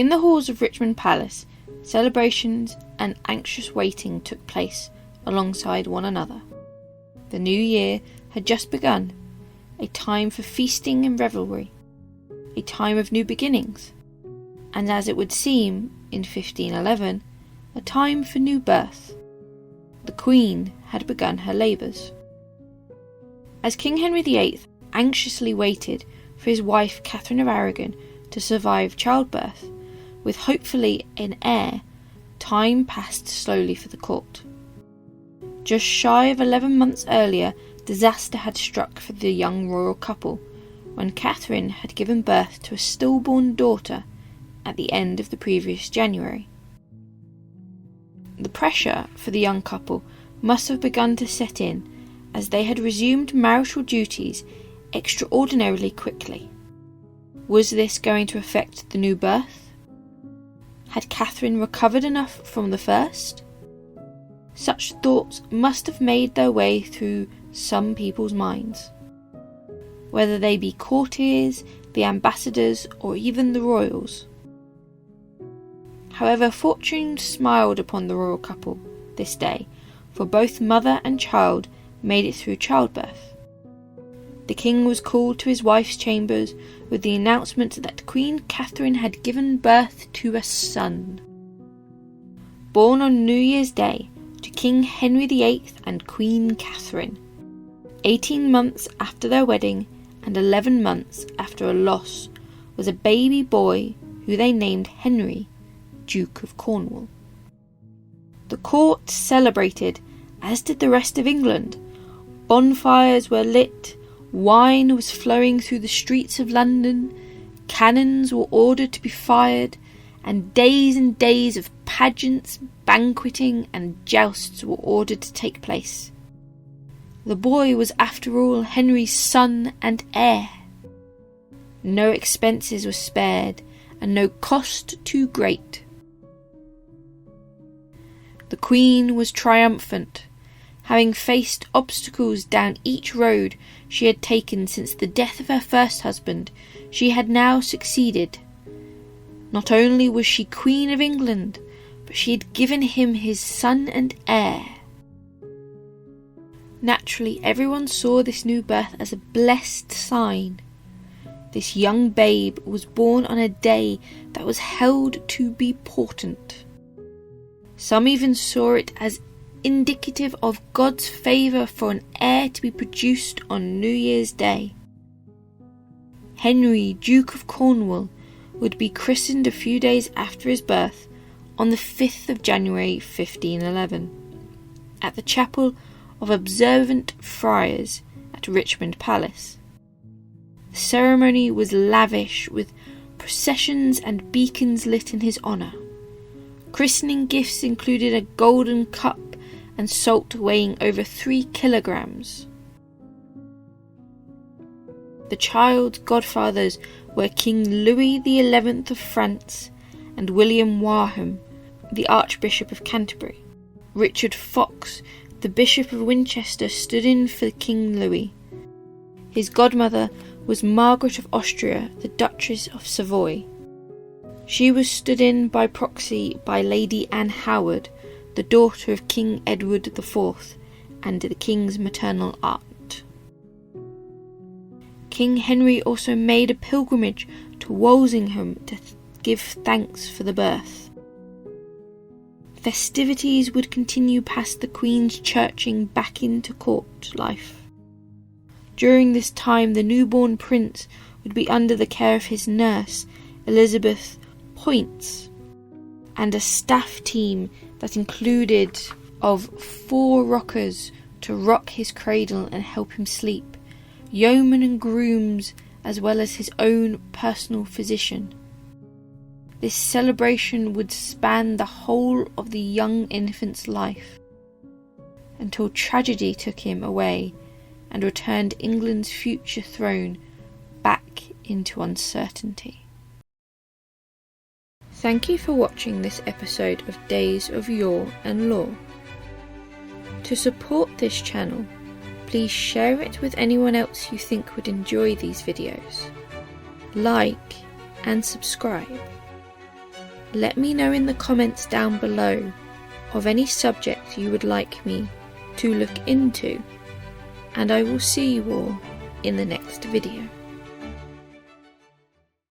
In the halls of Richmond Palace, celebrations and anxious waiting took place alongside one another. The new year had just begun, a time for feasting and revelry, a time of new beginnings, and as it would seem, in 1511, a time for new birth. The Queen had begun her labours. As King Henry VIII anxiously waited for his wife Katherine of Aragon to survive childbirth, with hopefully an heir, time passed slowly for the court. Just shy of 11 months earlier, disaster had struck for the young royal couple, when Katherine had given birth to a stillborn daughter at the end of the previous January. The pressure for the young couple must have begun to set in, as they had resumed marital duties extraordinarily quickly. Was this going to affect the new birth? Had Katherine recovered enough from the first? Such thoughts must have made their way through some people's minds, whether they be courtiers, the ambassadors, or even the royals. However, fortune smiled upon the royal couple this day, for both mother and child made it through childbirth. The king was called to his wife's chambers with the announcement that Queen Katherine had given birth to a son. Born on New Year's Day to King Henry VIII and Queen Katherine, 18 months after their wedding and 11 months after a loss, was a baby boy who they named Henry, Duke of Cornwall. The court celebrated, as did the rest of England. Bonfires were lit, wine was flowing through the streets of London, cannons were ordered to be fired, and days of pageants, banqueting, and jousts were ordered to take place. The boy was, after all, Henry's son and heir. No expenses were spared, and no cost too great. The Queen was triumphant. Having faced obstacles down each road she had taken since the death of her first husband, she had now succeeded. Not only was she Queen of England, but she had given him his son and heir. Naturally, everyone saw this new birth as a blessed sign. This young babe was born on a day that was held to be portent. Some even saw it as indicative of God's favour for an heir to be produced on New Year's Day. Henry, Duke of Cornwall, would be christened a few days after his birth, on the 5th of January 1511, at the chapel of Observant Friars at Richmond Palace. The ceremony was lavish, with processions and beacons lit in his honour. Christening gifts included a golden cup and salt weighing over 3 kilograms. The child's godfathers were King Louis XI of France and William Warham, the Archbishop of Canterbury. Richard Fox, the Bishop of Winchester, stood in for King Louis. His godmother was Margaret of Austria, the Duchess of Savoy. She was stood in by proxy by Lady Anne Howard, the daughter of King Edward IV and the King's maternal aunt. King Henry also made a pilgrimage to Walsingham to give thanks for the birth. Festivities would continue past the Queen's churching back into court life. During this time, the newborn prince would be under the care of his nurse, Elizabeth Poyntz, and a staff team that included of 4 rockers to rock his cradle and help him sleep, yeomen and grooms, as well as his own personal physician. This celebration would span the whole of the young infant's life, until tragedy took him away and returned England's future throne back into uncertainty. Thank you for watching this episode of Days of Yore and Lore. To support this channel, please share it with anyone else you think would enjoy these videos. Like and subscribe. Let me know in the comments down below of any subjects you would like me to look into, and I will see you all in the next video.